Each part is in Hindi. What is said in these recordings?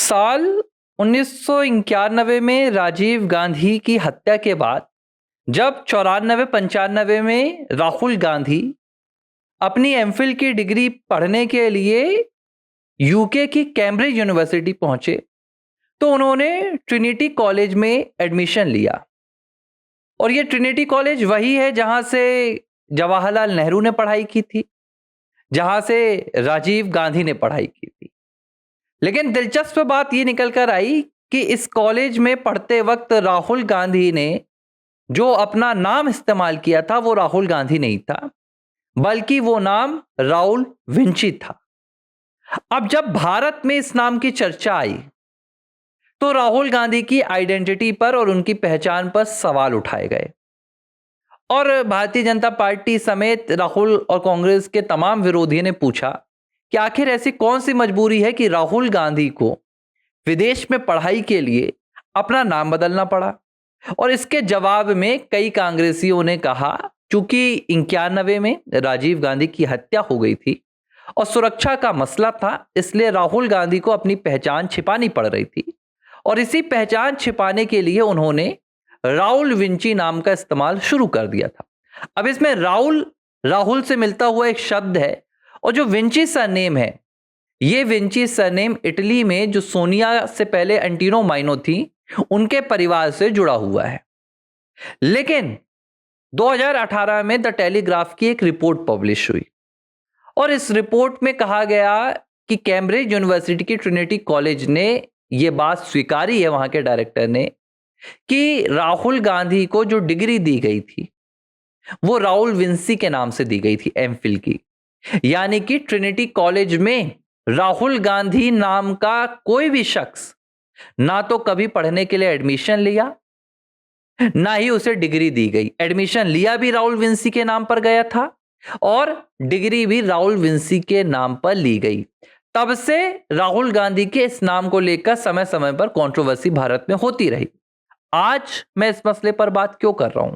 साल 1991 में राजीव गांधी की हत्या के बाद जब 94-95 में राहुल गांधी अपनी एमफिल की डिग्री पढ़ने के लिए यूके की कैम्ब्रिज यूनिवर्सिटी पहुंचे तो उन्होंने ट्रिनिटी कॉलेज में एडमिशन लिया। और ये ट्रिनिटी कॉलेज वही है जहां से जवाहरलाल नेहरू ने पढ़ाई की थी, जहां से राजीव गांधी ने पढ़ाई की थी। लेकिन दिलचस्प बात ये निकल कर आई कि इस कॉलेज में पढ़ते वक्त राहुल गांधी ने जो अपना नाम इस्तेमाल किया था वो राहुल गांधी नहीं था, बल्कि वो नाम राउल विंची था। अब जब भारत में इस नाम की चर्चा आई तो राहुल गांधी की आइडेंटिटी पर और उनकी पहचान पर सवाल उठाए गए और भारतीय जनता पार्टी समेत राहुल और कांग्रेस के तमाम विरोधियों ने पूछा कि आखिर ऐसी कौन सी मजबूरी है कि राहुल गांधी को विदेश में पढ़ाई के लिए अपना नाम बदलना पड़ा। और इसके जवाब में कई कांग्रेसियों ने कहा, चूंकि 91 में राजीव गांधी की हत्या हो गई थी और सुरक्षा का मसला था, इसलिए राहुल गांधी को अपनी पहचान छिपानी पड़ रही थी और इसी पहचान छिपाने के लिए उन्होंने राउल विंची नाम का इस्तेमाल शुरू कर दिया था। अब इसमें राहुल से मिलता हुआ एक शब्द है और जो विंची सरनेम है, ये विंची सरनेम इटली में जो सोनिया से पहले एंटीनो माइनो थी उनके परिवार से जुड़ा हुआ है। लेकिन 2018 में द टेलीग्राफ की एक रिपोर्ट पब्लिश हुई और इस रिपोर्ट में कहा गया कि कैम्ब्रिज यूनिवर्सिटी की ट्रिनिटी कॉलेज ने यह बात स्वीकारी है, वहां के डायरेक्टर ने, कि राहुल गांधी को जो डिग्री दी गई थी वो राउल विंसी के नाम से दी गई थी, एमफिल की। यानी कि ट्रिनिटी कॉलेज में राहुल गांधी नाम का कोई भी शख्स ना तो कभी पढ़ने के लिए एडमिशन लिया, ना ही उसे डिग्री दी गई। एडमिशन लिया भी राउल विंसी के नाम पर गया था और डिग्री भी राउल विंसी के नाम पर ली गई। तब से राहुल गांधी के इस नाम को लेकर समय समय पर कंट्रोवर्सी भारत में होती रही। आज मैं इस मसले पर बात क्यों कर रहा हूं?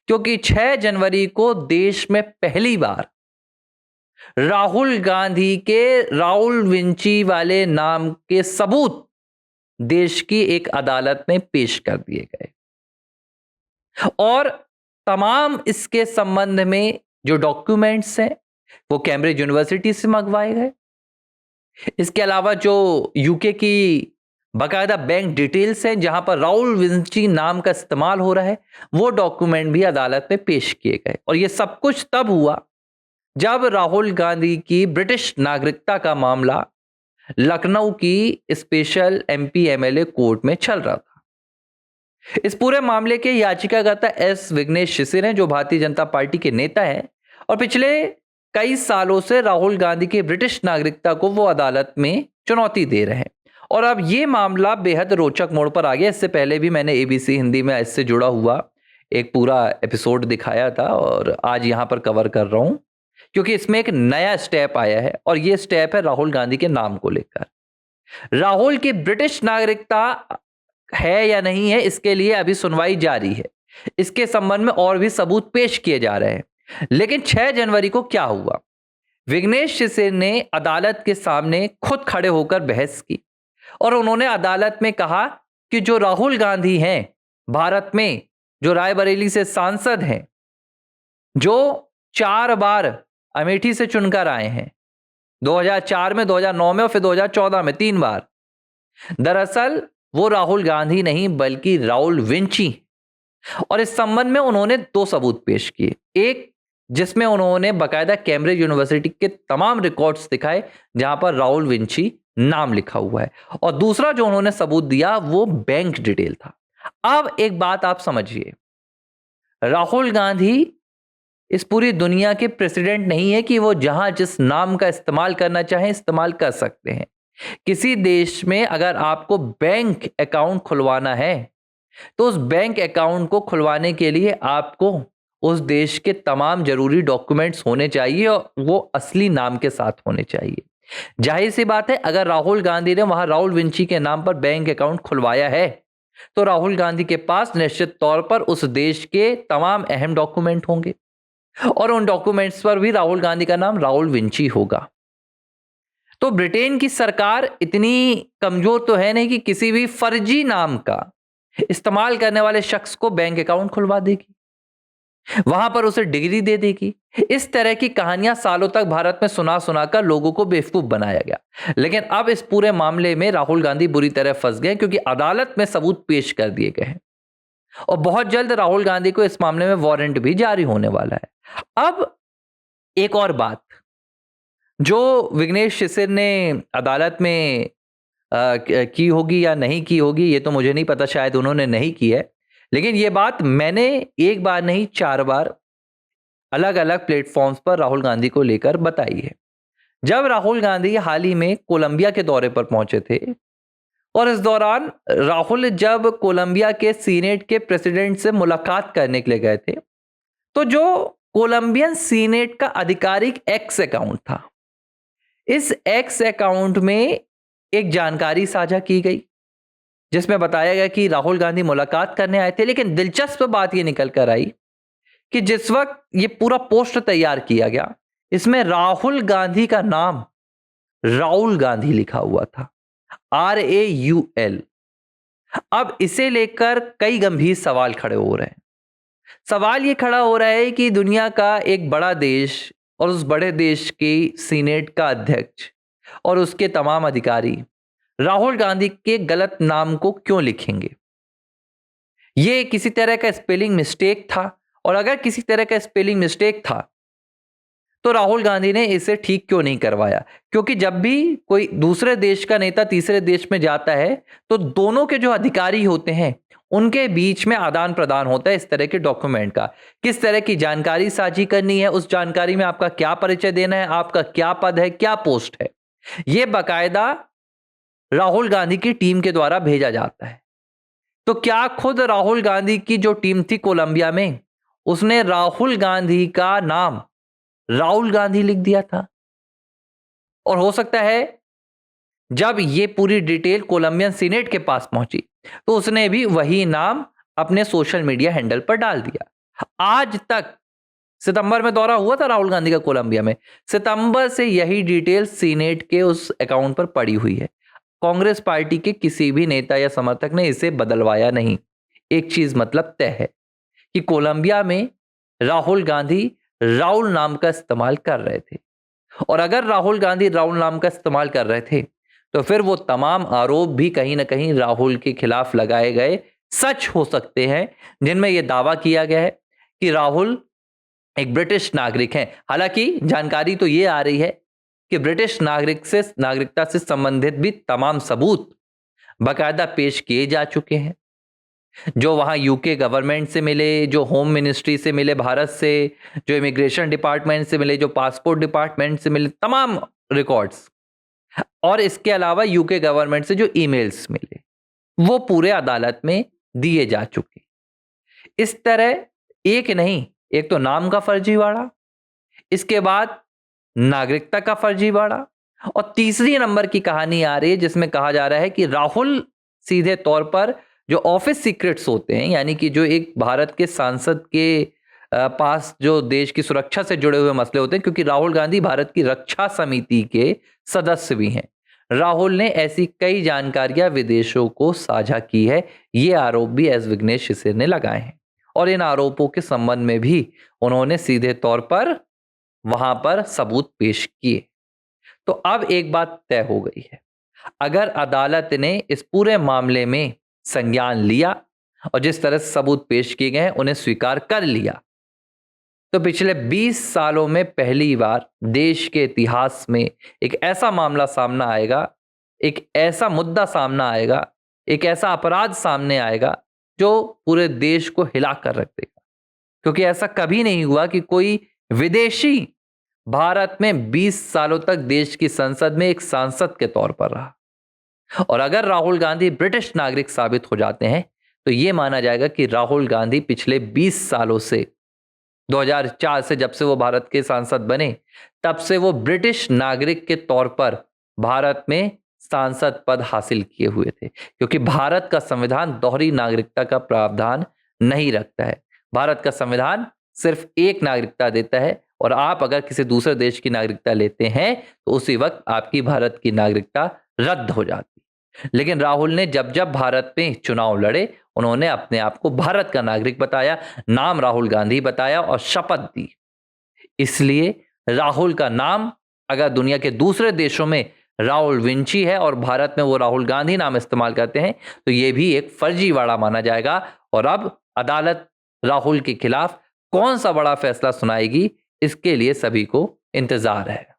क्योंकि 6 जनवरी को देश में पहली बार राहुल गांधी के राउल विंची वाले नाम के सबूत देश की एक अदालत में पेश कर दिए गए और तमाम इसके संबंध में जो डॉक्यूमेंट्स हैं वो कैम्ब्रिज यूनिवर्सिटी से मंगवाए गए। इसके अलावा जो यूके की बाकायदा बैंक डिटेल्स हैं जहां पर राउल विंची नाम का इस्तेमाल हो रहा है, वो डॉक्यूमेंट भी अदालत में पेश किए गए। और ये सब कुछ तब हुआ जब राहुल गांधी की ब्रिटिश नागरिकता का मामला लखनऊ की स्पेशल एमपी एमएलए कोर्ट में चल रहा था। इस पूरे मामले के याचिकाकर्ता एस विघ्नेश शिशिर हैं, जो भारतीय जनता पार्टी के नेता हैं और पिछले कई सालों से राहुल गांधी की ब्रिटिश नागरिकता को वो अदालत में चुनौती दे रहे हैं। और अब ये मामला बेहद रोचक मोड़ पर आ गया। इससे पहले भी मैंने एबीसी हिंदी में इससे जुड़ा हुआ एक पूरा एपिसोड दिखाया था और आज यहां पर कवर कर रहा हूं क्योंकि इसमें एक नया स्टेप आया है और यह स्टेप है राहुल गांधी के नाम को लेकर। राहुल की ब्रिटिश नागरिकता है या नहीं है, इसके लिए अभी सुनवाई जारी है। इसके संबंध में और भी सबूत पेश किए जा रहे हैं। लेकिन 6 जनवरी को क्या हुआ? विघ्नेश शिशिर ने अदालत के सामने खुद खड़े होकर बहस की और उन्होंने अदालत में कहा कि जो राहुल गांधी हैं, भारत में जो रायबरेली से सांसद हैं, जो 4 बार अमेठी से चुनकर आए हैं, 2004 में, 2009 में और फिर 2014 में 3 बार, दरअसल वो राहुल गांधी नहीं बल्कि राउल विंची। और इस संबंध में उन्होंने 2 सबूत पेश किए। एक जिसमें उन्होंने बाकायदा कैम्ब्रिज यूनिवर्सिटी के तमाम रिकॉर्ड्स दिखाए जहां पर राउल विंची नाम लिखा हुआ है, और दूसरा जो उन्होंने सबूत दिया वो बैंक डिटेल था। अब एक बात आप समझिए, राहुल गांधी इस पूरी दुनिया के प्रेसिडेंट नहीं है कि वो जहां जिस नाम का इस्तेमाल करना चाहें इस्तेमाल कर सकते हैं। किसी देश में अगर आपको बैंक अकाउंट खुलवाना है तो उस बैंक अकाउंट को खुलवाने के लिए आपको उस देश के तमाम जरूरी डॉक्यूमेंट्स होने चाहिए और वो असली नाम के साथ होने चाहिए। जाहिर सी बात है, अगर राहुल गांधी ने वहां राहुल विंची के नाम पर बैंक अकाउंट खुलवाया है तो राहुल गांधी के पास निश्चित तौर पर उस देश के तमाम अहम डॉक्यूमेंट होंगे और उन डॉक्यूमेंट्स पर भी राहुल गांधी का नाम राहुल विंची होगा। तो ब्रिटेन की सरकार इतनी कमजोर तो है नहीं कि किसी भी फर्जी नाम का इस्तेमाल करने वाले शख्स को बैंक अकाउंट खुलवा देगी, वहां पर उसे डिग्री दे देगी। इस तरह की कहानियां सालों तक भारत में सुना सुनाकर लोगों को बेवकूफ बनाया गया। लेकिन अब इस पूरे मामले में राहुल गांधी बुरी तरह फंस गए, क्योंकि अदालत में सबूत पेश कर दिए गए हैं और बहुत जल्द राहुल गांधी को इस मामले में वारंट भी जारी होने वाला है। अब एक और बात जो विघ्नेश शिशिर ने अदालत में की होगी या नहीं की होगी, ये तो मुझे नहीं पता, शायद उन्होंने नहीं की है, लेकिन ये बात मैंने एक बार नहीं 4 बार अलग अलग प्लेटफॉर्म्स पर राहुल गांधी को लेकर बताई है। जब राहुल गांधी हाल ही में कोलंबिया के दौरे पर पहुंचे थे और इस दौरान राहुल जब कोलंबिया के सीनेट के प्रेसिडेंट से मुलाकात करने के लिए गए थे, तो जो कोलंबियन सीनेट का आधिकारिक एक्स अकाउंट था, इस एक्स अकाउंट में एक जानकारी साझा की गई जिसमें बताया गया कि राहुल गांधी मुलाकात करने आए थे। लेकिन दिलचस्प बात यह निकल कर आई कि जिस वक्त ये पूरा पोस्ट तैयार किया गया, इसमें राहुल गांधी का नाम राहुल गांधी लिखा हुआ था, RAUL। अब इसे लेकर कई गंभीर सवाल खड़े हो रहे हैं। सवाल ये खड़ा हो रहा है कि दुनिया का एक बड़ा देश और उस बड़े देश के सीनेट का अध्यक्ष और उसके तमाम अधिकारी राहुल गांधी के गलत नाम को क्यों लिखेंगे? ये किसी तरह का स्पेलिंग मिस्टेक था, और अगर किसी तरह का स्पेलिंग मिस्टेक था तो राहुल गांधी ने इसे ठीक क्यों नहीं करवाया? क्योंकि जब भी कोई दूसरे देश का नेता तीसरे देश में जाता है तो दोनों के जो अधिकारी होते हैं उनके बीच में आदान प्रदान होता है इस तरह के डॉक्यूमेंट का। किस तरह की जानकारी साझी करनी है, उस जानकारी में आपका क्या परिचय देना है, आपका क्या पद है, क्या पोस्ट है, यह बाकायदा राहुल गांधी की टीम के द्वारा भेजा जाता है। तो क्या खुद राहुल गांधी की जो टीम थी कोलंबिया में, उसने राहुल गांधी का नाम राहुल गांधी लिख दिया था? और हो सकता है जब ये पूरी डिटेल कोलंबियन सीनेट के पास पहुंची तो उसने भी वही नाम अपने सोशल मीडिया हैंडल पर डाल दिया। आज तक, सितंबर में दौरा हुआ था राहुल गांधी का कोलंबिया में, सितंबर से यही डिटेल सीनेट के उस अकाउंट पर पड़ी हुई है। कांग्रेस पार्टी के किसी भी नेता या समर्थक ने इसे बदलवाया नहीं। एक चीज मतलब तय है कि कोलंबिया में राहुल गांधी राहुल नाम का इस्तेमाल कर रहे थे, और अगर राहुल गांधी राहुल नाम का इस्तेमाल कर रहे थे तो फिर वो तमाम आरोप भी कहीं ना कहीं राहुल के खिलाफ लगाए गए सच हो सकते हैं, जिनमें यह दावा किया गया है कि राहुल एक ब्रिटिश नागरिक हैं। हालांकि जानकारी तो ये आ रही है कि ब्रिटिश नागरिकता से संबंधित भी तमाम सबूत बाकायदा पेश किए जा चुके हैं, जो वहां यूके गवर्नमेंट से मिले, जो होम मिनिस्ट्री से मिले भारत से, जो इमिग्रेशन डिपार्टमेंट से मिले, जो पासपोर्ट डिपार्टमेंट से मिले, तमाम रिकॉर्ड्स, और इसके अलावा यूके गवर्नमेंट से जो ईमेल्स मिले, वो पूरे अदालत में दिए जा चुके। इस तरह एक नहीं, एक तो नाम का फर्जीवाड़ा, इसके बाद नागरिकता का फर्जीवाड़ा, और तीसरी नंबर की कहानी आ रही है जिसमें कहा जा रहा है कि राहुल सीधे तौर पर जो ऑफिस सीक्रेट्स होते हैं, यानी कि जो एक भारत के सांसद के पास जो देश की सुरक्षा से जुड़े हुए मसले होते हैं, क्योंकि राहुल गांधी भारत की रक्षा समिति के सदस्य भी हैं, राहुल ने ऐसी कई जानकारियां विदेशों को साझा की है। ये आरोप भी एस विघ्नेश शिशिर ने लगाए हैं, और इन आरोपों के संबंध में भी उन्होंने सीधे तौर पर वहां पर सबूत पेश किए। तो अब एक बात तय हो गई है, अगर अदालत ने इस पूरे मामले में संज्ञान लिया और जिस तरह से सबूत पेश किए गए हैं उन्हें स्वीकार कर लिया, तो पिछले 20 सालों में पहली बार देश के इतिहास में एक ऐसा मामला सामने आएगा, एक ऐसा मुद्दा सामने आएगा, एक ऐसा अपराध सामने आएगा जो पूरे देश को हिला कर रख देगा। क्योंकि ऐसा कभी नहीं हुआ कि कोई विदेशी भारत में 20 सालों तक देश की संसद में एक सांसद के तौर पर रहा। और अगर राहुल गांधी ब्रिटिश नागरिक साबित हो जाते हैं तो यह माना जाएगा कि राहुल गांधी पिछले 20 सालों से, 2004 से जब से वो भारत के सांसद बने, तब से वो ब्रिटिश नागरिक के तौर पर भारत में सांसद पद हासिल किए हुए थे। क्योंकि भारत का संविधान दोहरी नागरिकता का प्रावधान नहीं रखता है। भारत का संविधान सिर्फ एक नागरिकता देता है, और आप अगर किसी दूसरे देश की नागरिकता लेते हैं तो उसी वक्त आपकी भारत की नागरिकता रद्द हो जाती। लेकिन राहुल ने जब जब भारत में चुनाव लड़े उन्होंने अपने आप को भारत का नागरिक बताया, नाम राहुल गांधी बताया और शपथ दी। इसलिए राहुल का नाम अगर दुनिया के दूसरे देशों में राहुल विंची है और भारत में वो राहुल गांधी नाम इस्तेमाल करते हैं तो ये भी एक फर्जीवाड़ा माना जाएगा। और अब अदालत राहुल के खिलाफ कौन सा बड़ा फैसला सुनाएगी इसके लिए सभी को इंतजार है।